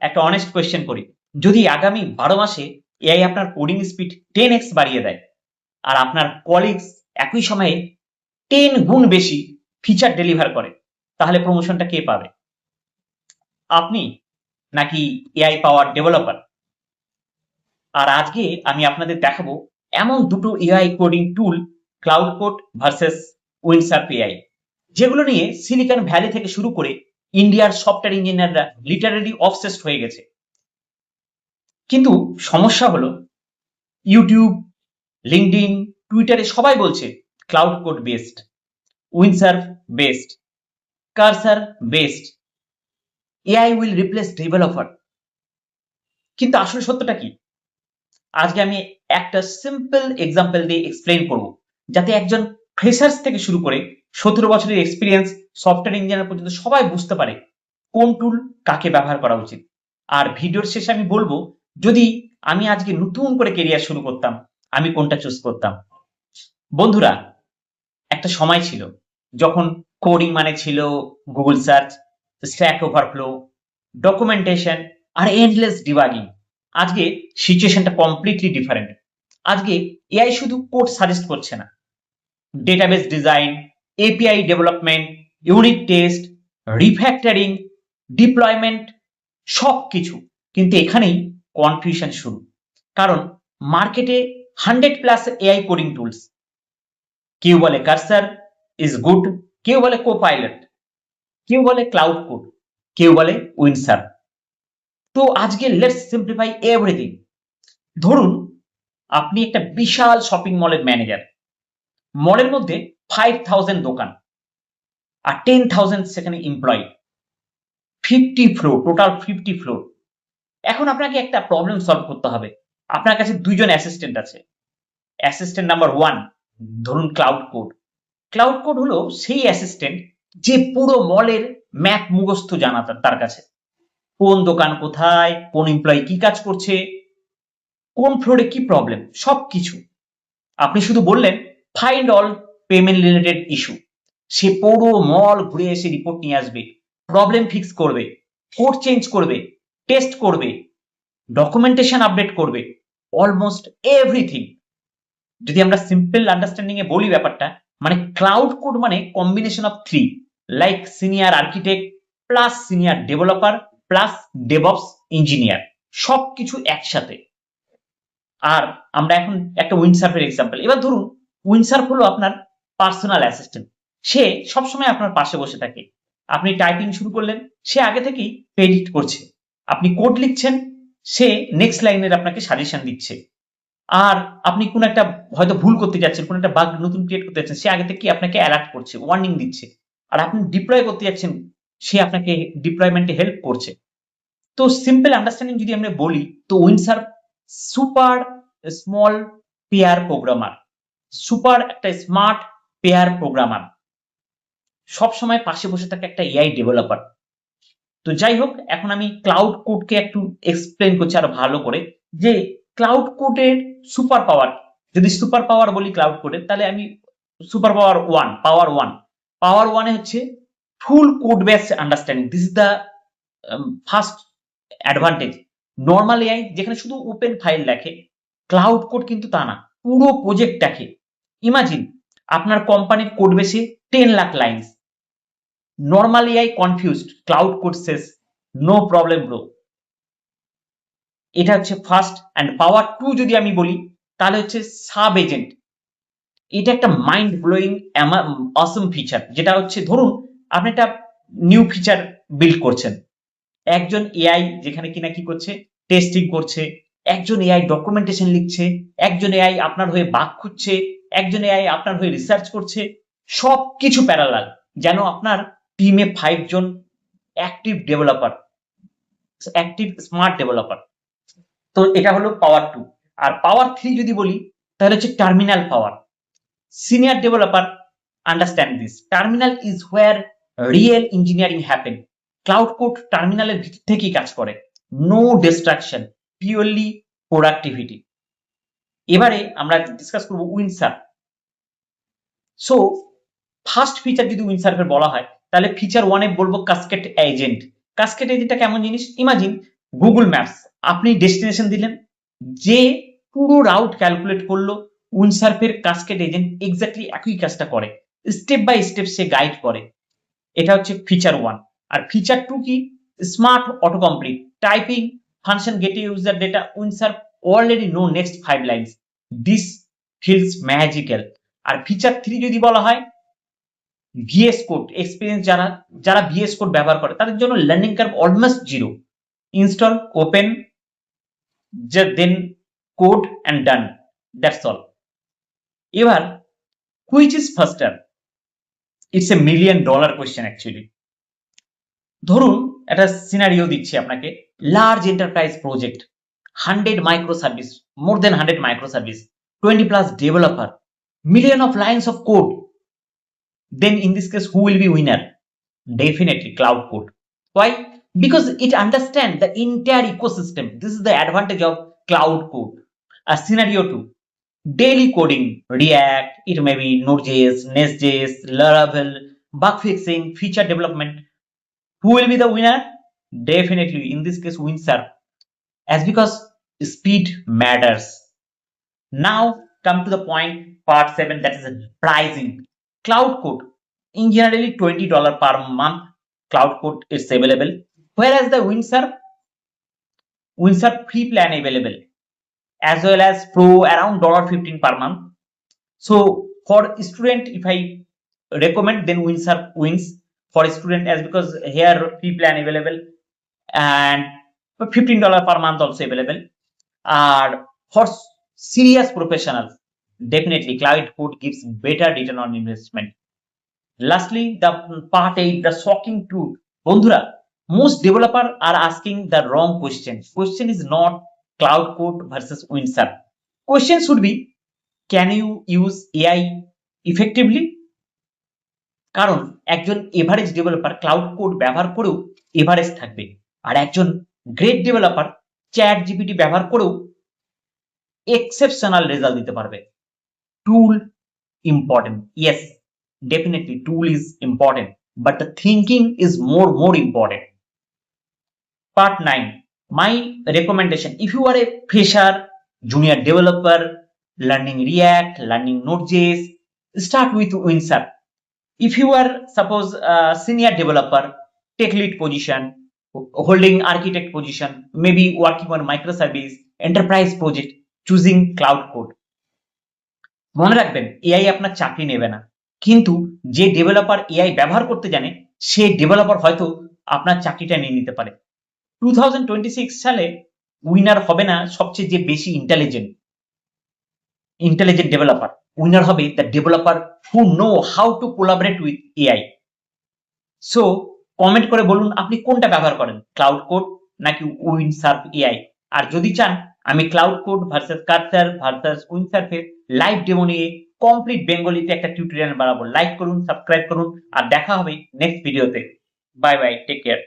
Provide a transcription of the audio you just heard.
একটা honest question করি, যদি আগামী 12 মাসে এআই আপনার কোডিং স্পিড 10x বাড়িয়ে দেয় আর আপনার কলিগস একই সময়ে 10 গুণ বেশি ফিচার ডেলিভার করে, তাহলে প্রমোশনটা কে পাবে? আপনি নাকি এআই পাওয়ার ডেভেলপার? আর আজকে আমি আপনাদের দেখাবো এমন দুটো এআই কোডিং টুল, ক্লাউড কোড ভার্সেস উইন্ডসার্ফ এআই, যেগুলো নিয়ে সিলিকন ভ্যালি থেকে শুরু করে ইন্ডিয়ার সফটওয়্যার ইঞ্জিনিয়াররা লিটারালি অবসেসড হয়ে গেছে। কিন্তু সমস্যা হলো ইউটিউব, লিঙ্কডইন, টুইটারে সবাই বলছে Claude Code best, Windsurf best, Cursor best, AI will replace developer. কিন্তু আসলে সত্যটা কি? আজকে আমি একটা সিম্পল এক্সাম্পল দিয়ে এক্সপ্লেন করব, যাতে একজন ফ্রেশার্স থেকে শুরু করে 17 বছরের এক্সপিরিয়েন্স সফটওয়্যার ইঞ্জিনিয়ার পর্যন্ত সবাই বুঝতে পারে কোন টুল কাকে ব্যবহার করা উচিত। আর ভিডিওর শেষে আমি বলবো, যদি আমি আজকে নতুন করে কেরিয়ার শুরু করতাম, আমি কোনটা চুজ করতাম। বন্ধুরা, একটা সময় ছিল যখন কোডিং মানে ছিল Google search, Stack Overflow, documentation আর এন্ডলেস ডিবাগিং। আজকে সিচুয়েশনটা কমপ্লিটলি ডিফারেন্ট। আজকে এআই শুধু কোড সাজেস্ট করছে না, database design, API development, unit test, refactoring, deployment, সবকিছু। কিন্তু এখানেই কনফিউশন শুরু, কারণ মার্কেটে 100+ এআই কোডিং টুলস। কেউ বলে কারসার ইজ গুড, কেউ বলে কোপাইলট, কেউ বলে ক্লাউড কোড, কেউ বলে উইন্ডসার্ফ। তো আজকে লেটস সিম্পলিফাই এভরিথিং। ধরুন আপনি একটা বিশাল শপিং মলের ম্যানেজার, মলের মধ্যে 5000 দোকান আর 10,000 সেখানে এমপ্লয়ি, 50 ফ্লোর, টোটাল 50 ফ্লোর। এখন আপনাকে একটা প্রবলেম সলভ করতে হবে। আপনার কাছে দুইজন অ্যাসিস্ট্যান্ট আছে। অ্যাসিস্ট্যান্ট নাম্বার 1 ধরুন ক্লাউড কোড। ক্লাউড কোড হলো সেই অ্যাসিস্ট্যান্ট যে পুরো মলের ম্যাপ মুখস্থ জানা তার কাছে, কোন দোকান কোথায়, কোন এমপ্লয়ি কি কাজ করছে, কোন ফ্লোরে কি প্রবলেম, সবকিছু। আপনি শুধু বললেন find all payment related issue, সে পুরো মল ঘুরে এসে রিপোর্ট নিয়ে আসবে, প্রবলেম ফিক্স করবে, কোড চেঞ্জ করবে, টেস্ট করবে, ডকুমেন্টেশন আপডেট করবে, অলমোস্ট এভরিথিং। যদি আমরা সিম্পল আন্ডারস্ট্যান্ডিং এ বলি ব্যাপারটা, মানে ক্লাউড কোড মানে combination of 3, like senior architect plus senior developer plus DevOps engineer, সবকিছু একসাথে। আর আমরা এখন একটা উইন্ডসার্ফের এক্সাম্পল। এবার ধরুন উইন্ডসার্ফ হলো আপনার পার্সোনাল অ্যাসিস্ট্যান্ট। সে সবসময় আপনার পাশে বসে থাকে। আপনি টাইপিং শুরু করলেন, সে আগে থেকেই প্রেডিক্ট করছে। আপনি কোড লিখছেন, সে নেক্সট লাইনের আপনাকে সাজেশন দিচ্ছে। আর আপনি কোন একটা হয়তো ভুল করতে যাচ্ছেন, কোন একটা বাগ নতুন ক্রিয়েট করতে যাচ্ছেন, সে আগে থেকে আপনাকে অ্যালার্ট করছে, ওয়ার্নিং দিচ্ছে। আর আপনি ডিপ্লয় করতে যাচ্ছেন, সে আপনাকে ডিপ্লয়মেন্টে হেল্প করছে। তো সিম্পল আন্ডারস্ট্যান্ডিং যদি আমরা বলি, তো Windsurf super small pair programmer, super একটা স্মার্ট পেয়ার প্রোগ্রামার, সব সময় পাশে বসে থাকে একটা এআই ডেভেলপার। তো যাই হোক, এখন আমি ক্লাউড কোডকে একটু এক্সপ্লেন করছি আরো ভালো করে, যে ক্লাউড কোডের সুপার পাওয়ার। যদি সুপার পাওয়ার বলি ক্লাউড কোডের, তাহলে আমি সুপার পাওয়ার পাওয়ার ওয়ানে হচ্ছে full code base understanding. This is the first advantage. Normal AI যেখানে শুধু ওপেন ফাইল লেখে, ক্লাউড কোড কিন্তু তা না, পুরো প্রজেক্ট দেখে। ইমাজিন আপনার কোম্পানির কোড বেসে 10 lakh lines. Normal AI confused, Claude Code says no problem bro. এটা হচ্ছে ফার্স্ট। অ্যান্ড পাওয়ার 2 যদি আমি বলি, তাহলে হচ্ছে সাব এজেন্ট। এটা একটা মাইন্ড ব্লোয়িং অসম ফিচার, যেটা হচ্ছে ধরুন আপনি একটা নিউ ফিচার বিল্ড করছেন, একজন এআই যেখানে কিনা কি করছে, টেস্টিং করছে, একজন এআই ডকুমেন্টেশন লিখছে, একজন এআই আপনার হয়ে বাগ খুঁজছে, একজন এআই আপনার হয়ে রিসার্চ করছে, সবকিছু প্যারালাল, যেন আপনার টিমে 5 জন active developer, active smart developer. তো এটা হলো পাওয়ার 2। আর পাওয়ার 3 যদি বলি, তাহলে হচ্ছে terminal power. Senior developer understand this, terminal is where real engineering happen. Cloud code টার্মিনালের ভিতর থেকেই কাজ করে, নো ডিস্ট্রাকশন, পিওরলি প্রোডাক্টিভিটি। এবারে আমরা ডিসকাস করব উইন্ডসার্ফ। সো ফার্স্ট ফিচার যদি উইন্ডসার্ফের বলা হয়, তাহলে ফিচার 1 এ বলবো কাস্কেড এজেন্ট। কাস্কেড এজেন্টটা কেমন জিনিস? ইমাজিন গুগল ম্যাপস আপনি ডেস্টিনেশন দিলেন, যে পুরো রাউট ক্যালকুলেট করলো, উইন্ডসার্ফের কাস্কেড এজেন্ট এক্স্যাক্টলি একই কাজটা করে, স্টেপ বাই স্টেপ সে গাইড করে। এটা হচ্ছে ফিচার 1। আর ফিচার 2 কি? Smart autocomplete typing function get user data Windsurf already know next 5 lines, this feels magical. আর ফিচার 3 যদি বলা হয়, ভিএস কোড এক্সপিরিয়েন্স যারা যারা ভিএস কোড ব্যবহার করে তাদের জন্য learning curve almost zero. Install, open, then code and done, that's all. এবার which is faster? It's a $1 million question actually. ধরুন একটা সিনারিও দিচ্ছি আপনাকে, large enterprise project, 100 micro service, more than 100 micro service, 20+ developer, million of lines of code. Then in this case, who will be winner? Definitely Cloud Code. Why? Because it understands the entire ecosystem. This is the advantage of Cloud Code. A scenario 2, daily coding, React, it may be Node.js, Nest.js, Laravel, bug fixing, feature development. Who will be the winner? Definitely in this case Windsurf, as because speed matters. Now come to the point, part 7, that is pricing. Cloud Code in generally $20 per month. Cloud Code is available, whereas the Windsurf free plan available, as well as Pro around $15 per month. So for student, if I recommend, then Windsurf wins for student, as because here free plan available and $15 per month also available. And for serious professionals, definitely Cloud Code gives better return on investment. Lastly, the part 8, the shocking truth. বন্ধুরা, most developer are asking the wrong question. Question is not Cloud Code versus Windsurf. Question should be, can you use AI effectively? কারণ একজন average developer cloud code ব্যবহার করেও average থাকবে, আর একজন great developer chat GPT ব্যবহার করেও exceptional result দিতে পারবে। Tool important, yes, definitely tool is important, but the thinking is more important. Part 9, my recommendation, if you are a fresher, junior developer, learning React, learning Node.js, start with Windsurf. If you are suppose a senior developer, tech lead position, holding architect position, maybe working on microservice, enterprise project, choosing Cloud Code. মনে রাখবেন, AI আপনার চাকরি নেবে না, কিন্তু যে developer AI ব্যবহার করতে জানে সে ডেভেলপার হয়তো আপনার চাকরিটা নিয়ে নিতে পারে। 2026 সালে উইনার হবে না সবচেয়ে যে বেশি ইন্টেলিজেন্ট ডেভেলপার, উইনার হবে the developer who know how to collaborate with AI. So comment করে বলুন আপনি কোনটা ব্যবহার করেন, ক্লাউড কোড নাকি উইন্ডসার্ফ এআই। আর যদি চান আমি Claude code versus Cursor versus উইন্ডসার্ফের লাইভ ডেমো নিয়ে কমপ্লিট বেঙ্গলিতে একটা টিউটোরিয়াল বানাবো, লাইক করুন, সাবস্ক্রাইব করুন, আর দেখা হবে নেক্সট ভিডিওতে। Bye bye, take care.